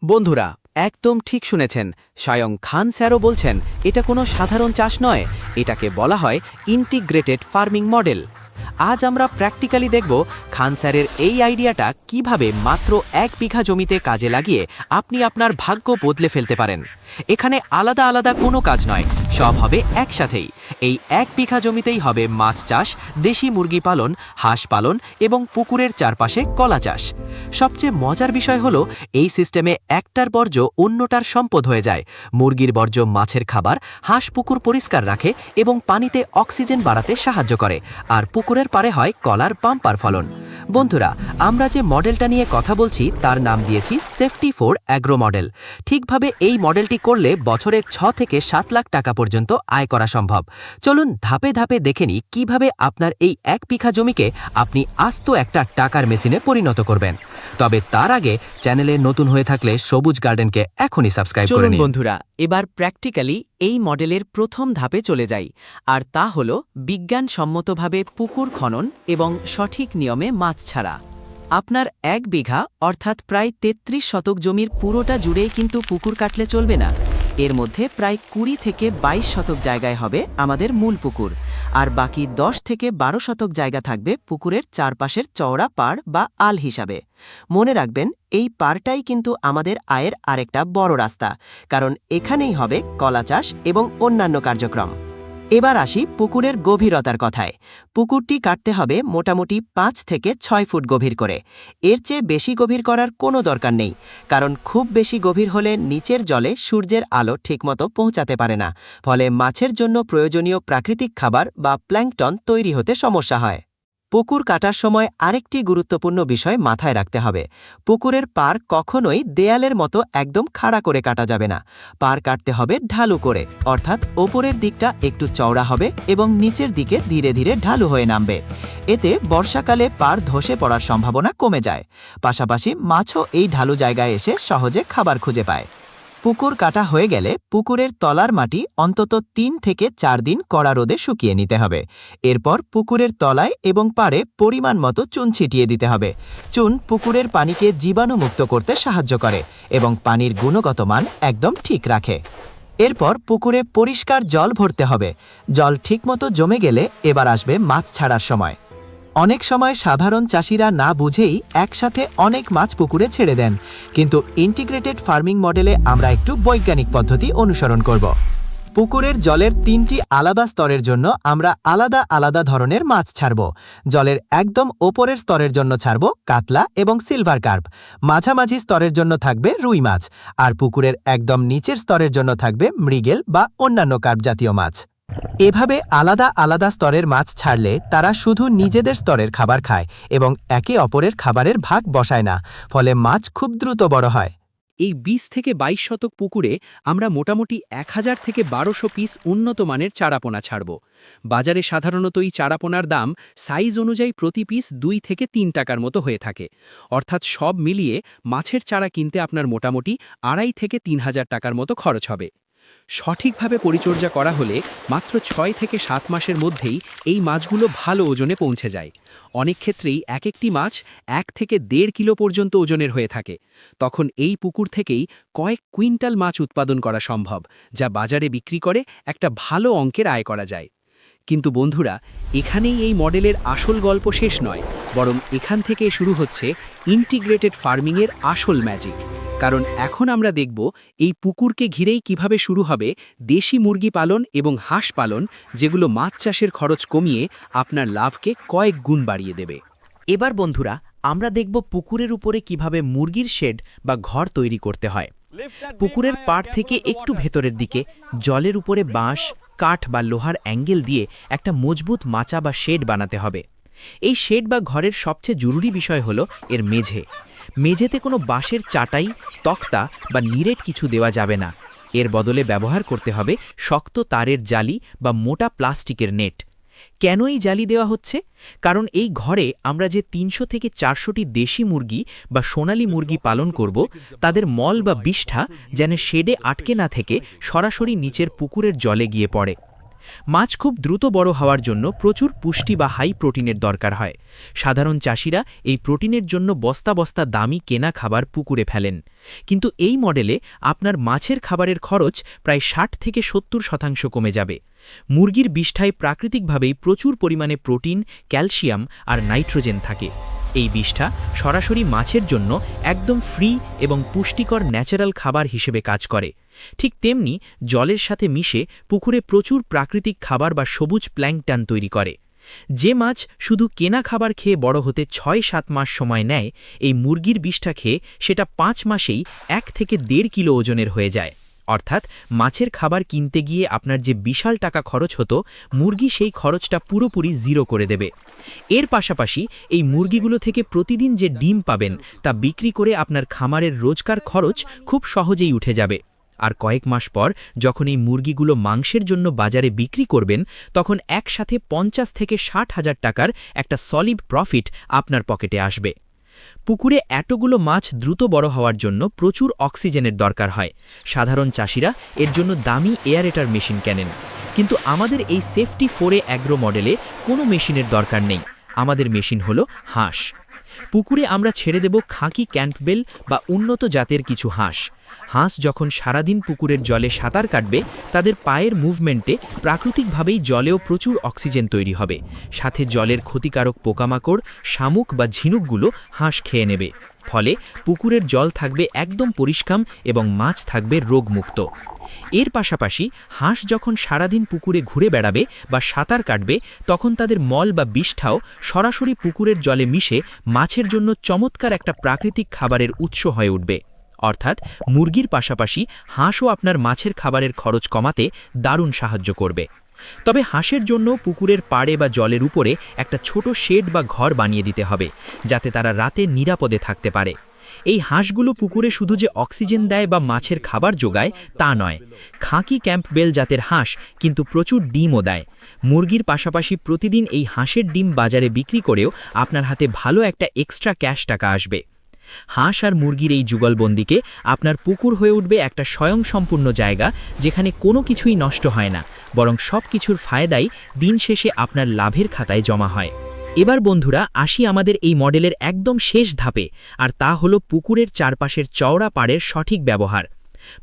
বন্ধুরা, একদম ঠিক শুনেছেন। স্বয়ং খান স্যারও বলছেন এটা কোনো সাধারণ চাষ নয়, এটাকে বলা হয় ইন্টিগ্রেটেড ফার্মিং মডেল। আজ আমরা প্র্যাকটিক্যালি দেখব খান স্যারের এই আইডিয়াটা কিভাবে মাত্র 1 বিঘা জমিতে কাজে লাগিয়ে আপনি আপনার ভাগ্য বদলে ফেলতে পারেন। এখানে আলাদা আলাদা কোনো কাজ নয়, সব হবে একসাথেই। এই 1 বিঘা জমিতেই হবে মাছ চাষ, দেশি মুরগি পালন, হাঁস পালন এবং পুকুরের চারপাশে কলা চাষ। সবচেয়ে মজার বিষয় হলো এই সিস্টেমে একটার বর্জ্য অন্যটার সম্পদ হয়ে যায়। মুরগির বর্জ্য মাছের খাবার, হাঁস পুকুর পরিষ্কার রাখে এবং পানিতে অক্সিজেন বাড়াতে সাহায্য করে, আর পুকুরের পাড়ে হয় কলার বাম্পার ফলন। বন্ধুরা, আমরা যে মডেলটা নিয়ে কথা বলছি তার নাম দিয়েছি সেফটি ফর অ্যাগ্রো মডেল। ঠিকভাবে এই মডেলটি করলে বছরে 6 থেকে 7 লাখ টাকা পর্যন্ত আয় করা সম্ভব। চলুন ধাপে ধাপে দেখে নিই কিভাবে আপনার এই 1 বিঘা জমিকে আপনি আস্ত একটা টাকার মেশিনে পরিণত করবেন। তবে তার আগে চ্যানেলে নতুন হয়ে থাকলে সবুজ গার্ডেনকে এখনই সাবস্ক্রাইব করে নিন। বন্ধুরা, এবার প্র্যাকটিক্যালি এই মডেলের প্রথম ধাপে চলে যাই, আর তা হলো বিজ্ঞানসম্মতভাবে পুকুর খনন এবং সঠিক নিয়মে মাছ ছাড়া। আপনার 1 বিঘা অর্থাৎ প্রায় 33 শতক জমির পুরোটা জুড়েই কিন্তু পুকুর কাটলে চলবে না। এর মধ্যে প্রায় 20 থেকে 22 শতক জায়গায় হবে আমাদের মূল পুকুর, আর বাকি 10 থেকে 12 শতক জায়গা থাকবে পুকুরের চারপাশের চওড়া পাড় বা আল হিসাবে। মনে রাখবেন, এই পাড়টাই কিন্তু আমাদের আয়ের আরেকটা বড় রাস্তা, কারণ এখানেই হবে কলা চাষ এবং অন্যান্য কার্যক্রম। এবার আসি পুকুরের গভীরতার কথায়। পুকুরটি কাটতে হবে মোটামুটি 5 থেকে 6 ফুট গভীর করে। এর চেয়ে বেশি গভীর করার কোনো দরকার নেই, কারণ খুব বেশি গভীর হলে নিচের জলে সূর্যের আলো ঠিকমতো পৌঁছাতে পারে না, ফলে মাছের জন্য প্রয়োজনীয় প্রাকৃতিক খাবার বা প্ল্যাঙ্কটন তৈরি হতে সমস্যা হয়। পুকুর কাটার সময় আরেকটি গুরুত্বপূর্ণ বিষয় মাথায় রাখতে হবে। পুকুরের পাড় কখনোই দেয়ালের মতো একদম খাড়া করে কাটা যাবে না। পাড় কাটতে হবে ঢালু করে, অর্থাৎ ওপরের দিকটা একটু চওড়া হবে এবং নিচের দিকে ধীরে ধীরে ঢালু হয়ে নামবে। এতে বর্ষাকালে পাড় ধসে পড়ার সম্ভাবনা কমে যায়। পাশাপাশি মাছও এই ঢালু জায়গায় এসে সহজে খাবার খুঁজে পায়। পুকুর কাটা হয়ে গেলে পুকুরের তলার মাটি অন্তত 3 থেকে 4 দিন কড়া রোদে শুকিয়ে নিতে হবে। এরপর পুকুরের তলায় এবং পাড়ে পরিমাণ মতো চুন ছিটিয়ে দিতে হবে। চুন পুকুরের পানিকে জীবাণুমুক্ত করতে সাহায্য করে এবং পানির গুণগত মান একদম ঠিক রাখে। এরপর পুকুরে পরিষ্কার জল ভরতে হবে। জল ঠিকমতো জমে গেলে এবার আসবে মাছ ছাড়ার সময়। অনেক সময় সাধারণ চাষিরা না বুঝেই একসাথে অনেক মাছ পুকুরে ছেড়ে দেন, কিন্তু ইন্টিগ্রেটেড ফার্মিং মডেলে আমরা একটু বৈজ্ঞানিক পদ্ধতি অনুসরণ করব। পুকুরের জলের 3টি আলাদা স্তরের জন্য আমরা আলাদা আলাদা ধরনের মাছ ছাড়ব। জলের একদম ওপরের স্তরের জন্য ছাড়ব কাতলা এবং সিলভার কার্প, মাঝামাঝি স্তরের জন্য থাকবে রুই মাছ, আর পুকুরের একদম নিচের স্তরের জন্য থাকবে মৃগেল বা অন্যান্য কার্প জাতীয় মাছ। এভাবে আলাদা আলাদা স্তরের মাছ ছাড়লে তারা শুধু নিজেদের স্তরের খাবার খায় এবং একে অপরের খাবারের ভাগ বসায় না, ফলে মাছ খুব দ্রুত বড় হয়। এই 20 থেকে 22 শতক পুকুরে আমরা মোটামুটি 1000 থেকে 1200 পিস উন্নত মানের চারাপোনা ছাড়ব। বাজারে সাধারণত এই চারাপোনার দাম সাইজ অনুযায়ী প্রতি পিস 2 থেকে 3 টাকার মতো হয়ে থাকে। অর্থাৎ সব মিলিয়ে মাছের চারা কিনতে আপনার মোটামুটি 2.5 থেকে 3000 টাকার মতো খরচ হবে। সঠিকভাবে পরিচর্যা করা হলে মাত্র 6 থেকে 7 মাসের মধ্যেই এই মাছগুলো ভালো ওজনে পৌঁছে যায়। অনেক ক্ষেত্রেই এক একটি মাছ 1 থেকে 1.5 কিলো পর্যন্ত ওজনের হয়ে থাকে। তখন এই পুকুর থেকেই কয়েক কুইন্টাল মাছ উৎপাদন করা সম্ভব, যা বাজারে বিক্রি করে একটা ভালো অঙ্কের আয় করা যায়। কিন্তু বন্ধুরা, এখানেই এই মডেলের আসল গল্প শেষ নয়, বরং এখান থেকে শুরু হচ্ছে ইন্টিগ্রেটেড ফার্মিংয়ের আসল ম্যাজিক। কারণ এখন আমরা দেখব এই পুকুরকে ঘিরেই কিভাবে শুরু হবে দেশি মুরগি পালন এবং হাঁস পালন, যেগুলো মাছ চাষের খরচ কমিয়ে আপনার লাভকে কয়েক গুণ বাড়িয়ে দেবে। এবার বন্ধুরা, আমরা দেখব পুকুরের উপরে কিভাবে মুরগির শেড বা ঘর তৈরি করতে হয়। পুকুরের পাড় থেকে একটু ভেতরের দিকে জলের উপরে বাঁশ, কাঠ বা লোহার অ্যাঙ্গেল দিয়ে একটা মজবুত মাচা বা শেড বানাতে হবে। এই শেড বা ঘরের সবচেয়ে জরুরি বিষয় হলো এর মেঝে। মেঝেতে কোনো বাঁশের চাটাই, তক্তা বা নিরেট কিছু দেওয়া যাবে না। এর বদলে ব্যবহার করতে হবে শক্ত তারের জালি বা মোটা প্লাস্টিকের নেট। কেন এই জালি দেওয়া হচ্ছে? কারণ এই ঘরে আমরা যে 300 থেকে 400টি দেশি মুরগি বা সোনালী মুরগি পালন করব, তাদের মল বা বিষ্ঠা যেন শেডে আটকে না থেকে সরাসরি নিচের পুকুরের জলে গিয়ে পড়ে। মাছ খুব দ্রুত বড় হওয়ার জন্য প্রচুর পুষ্টি বা হাই প্রোটিনের দরকার হয়। সাধারণ চাষিরা এই প্রোটিনের জন্য বস্তা বস্তা দামি কেনা খাবার পুকুরে ফেলেন। কিন্তু এই মডেলে আপনার মাছের খাবারের খরচ প্রায় 60 থেকে 70% কমে যাবে। মুরগির বিষ্ঠায় প্রাকৃতিকভাবেই প্রচুর পরিমাণে প্রোটিন, ক্যালসিয়াম আর নাইট্রোজেন থাকে। এই বিষ্ঠা সরাসরি মাছের জন্য একদম ফ্রি এবং পুষ্টিকর ন্যাচারাল খাবার হিসেবে কাজ করে। ঠিক তেমনি জলের সাথে মিশে পুকুরে প্রচুর প্রাকৃতিক খাবার বা সবুজ প্ল্যাঙ্কটন তৈরি করে। যে মাছ শুধু কেনা খাবার খেয়ে বড় হতে 6-7 মাস সময় নেয়, এই মুরগির বিষ্ঠা খেয়ে সেটা 5 মাসেই 1 থেকে 1.5 কিলো ওজনের হয়ে যায়। অর্থাৎ মাছের খাবার কিনতে গিয়ে আপনার যে বিশাল টাকা খরচ হতো, মুরগি সেই খরচটা পুরোপুরি জিরো করে দেবে। এর পাশাপাশি এই মুরগিগুলো থেকে প্রতিদিন যে ডিম পাবেন তা বিক্রি করে আপনার খামারের রোজকার খরচ খুব সহজেই উঠে যাবে। আর কয়েক মাস পর যখন এই মুরগিগুলো মাংসের জন্য বাজারে বিক্রি করবেন, তখন একসাথে 50 থেকে 60 হাজার টাকার একটা সলিড প্রফিট আপনার পকেটে আসবে। পুকুরে এতগুলো মাছ দ্রুত বড় হওয়ার জন্য প্রচুর অক্সিজেনের দরকার হয়। সাধারণ চাষিরা এর জন্য দামি এয়ারেটার মেশিন কেনেন। কিন্তু আমাদের এই সেফটি 4A অ্যাগ্রো মডেলে কোনো মেশিনের দরকার নেই। আমাদের মেশিন হলো হাঁস। পুকুরে আমরা ছেড়ে দেব খাকি ক্যাম্পবেল বা উন্নত জাতের কিছু হাঁস। হাঁস যখন সারাদিন পুকুরের জলে সাঁতার কাটবে, তাদের পায়ের মুভমেন্টে প্রাকৃতিকভাবেই জলেও প্রচুর অক্সিজেন তৈরি হবে। সাথে জলের ক্ষতিকারক পোকামাকড়, শামুক বা ঝিনুকগুলো হাঁস খেয়ে নেবে। ফলে পুকুরের জল থাকবে একদম পরিষ্কার এবং মাছ থাকবে রোগমুক্ত। এর পাশাপাশি হাঁস যখন সারাদিন পুকুরে ঘুরে বেড়াবে বা সাঁতার কাটবে, তখন তাদের মল বা বিষ্ঠাও সরাসরি পুকুরের জলে মিশে মাছের জন্য চমৎকার একটা প্রাকৃতিক খাবারের উৎস হয়ে উঠবে। অর্থাৎ মুরগির পাশাপাশি হাঁসও আপনার মাছের খাবারের খরচ কমাতে দারুণ সাহায্য করবে। তবে হাঁসের জন্য পুকুরের পাড়ে বা জলের উপরে একটা ছোট শেড বা ঘর বানিয়ে দিতে হবে, যাতে তারা রাতে নিরাপদে থাকতে পারে। এই হাঁসগুলো পুকুরে শুধু যে অক্সিজেন দেয় বা মাছের খাবার যোগায় তা নয়, খাকি ক্যাম্পবেল জাতের হাঁস কিন্তু প্রচুর ডিমও দেয়। মুরগির পাশাপাশি প্রতিদিন এই হাঁসের ডিম বাজারে বিক্রি করেও আপনার হাতে ভালো একটা এক্সট্রা ক্যাশ টাকা আসবে। হাঁস আর মুরগির এই যুগলবন্দিকে আপনার পুকুর হয়ে উঠবে একটা স্বয়ংসম্পূর্ণ জায়গা, যেখানে কোনো কিছুই নষ্ট হয় না, বরং সব কিছুর ফায়দাই দিন শেষে আপনার লাভের খাতায় জমা হয়। এবার বন্ধুরা আসি আমাদের এই মডেলের একদম শেষ ধাপে, আর তা হলো পুকুরের চারপাশের চওড়া পাড়ের সঠিক ব্যবহার।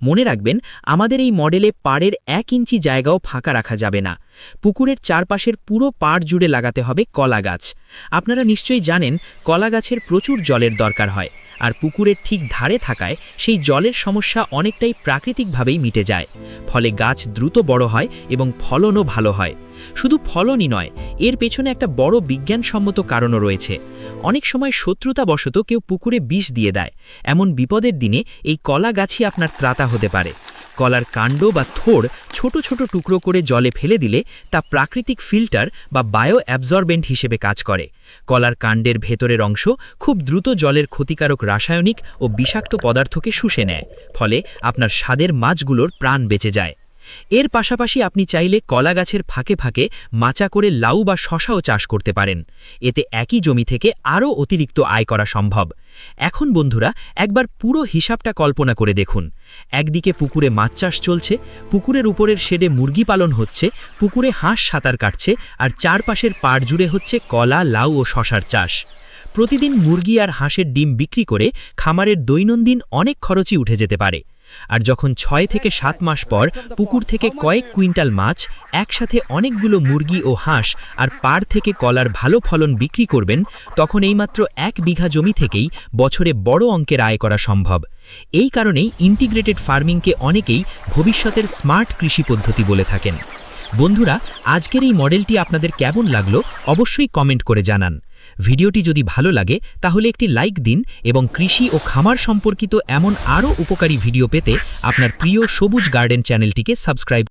মনে রাখবেন, আমাদের এই মডেলে পাড়ের 1 ইঞ্চি জায়গাও ফাঁকা রাখা যাবে না। পুকুরের চারপাশের পুরো পাড় জুড়ে লাগাতে হবে কলা গাছ। আপনারা নিশ্চয়ই জানেন, কলা গাছের প্রচুর জলের দরকার হয়, আর পুকুরের ঠিক ধারে থাকায় সেই জলের সমস্যা অনেকটাই প্রাকৃতিকভাবেই মিটে যায়। ফলে গাছ দ্রুত বড় হয় এবং ফলনও ভালো হয়। শুধু ফলনই নয়, এর পেছনে একটা বড় বিজ্ঞানসম্মত কারণও রয়েছে। অনেক সময় শত্রুতাবশত কেউ পুকুরে বিষ দিয়ে দেয়। এমন বিপদের দিনে এই কলা গাছই আপনার ত্রাতা হতে পারে। কলার কাণ্ড বা থোড় ছোট ছোট টুকরো করে জলে ফেলে দিলে তা প্রাকৃতিক ফিল্টার বা বায়ো অ্যাবজর্বেন্ট হিসেবে কাজ করে। কলার কাণ্ডের ভেতরের অংশ খুব দ্রুত জলের ক্ষতিকারক রাসায়নিক ও বিষাক্ত পদার্থকে শুষে নেয়, ফলে আপনার স্বাদের মাছগুলোর প্রাণ বেঁচে যায়। এর পাশাপাশি আপনি চাইলে কলা গাছের ফাঁকে ফাঁকে মাচা করে লাউ বা শশাও চাষ করতে পারেন। এতে একই জমি থেকে আরও অতিরিক্ত আয় করা সম্ভব। এখন বন্ধুরা একবার পুরো হিসাবটা কল্পনা করে দেখুন। একদিকে পুকুরে মাছ চাষ চলছে, পুকুরের উপরের শেডে মুরগি পালন হচ্ছে, পুকুরে হাঁস সাঁতার কাটছে, আর চারপাশের পাড় জুড়ে হচ্ছে কলা, লাউ ও শশার চাষ। প্রতিদিন মুরগি আর হাঁসের ডিম বিক্রি করে খামারের দৈনন্দিন অনেক খরচই উঠে যেতে পারে। আর যখন 6 থেকে 7 মাস পর পুকুর থেকে কয়েক কুইন্টাল মাছ, একসাথে অনেকগুলো মুরগি ও হাঁস আর পাড় থেকে কলার ভালো ফলন বিক্রি করবেন, তখন এইমাত্র 1 বিঘা জমি থেকেই বছরে বড় অঙ্কের আয় করা সম্ভব। এই কারণেই ইন্টিগ্রেটেড ফার্মিংকে অনেকেই ভবিষ্যতের স্মার্ট কৃষি পদ্ধতি বলে থাকেন। বন্ধুরা, আজকের এই মডেলটি আপনাদের কেমন লাগলো অবশ্যই কমেন্ট করে জানান। ভিডিওটি যদি ভালো লাগে তাহলে একটি লাইক দিন এবং কৃষি ও খামার সম্পর্কিত এমন আরও উপকারী ভিডিও পেতে আপনার প্রিয় সবুজ গার্ডেন চ্যানেলটিকে সাবস্ক্রাইব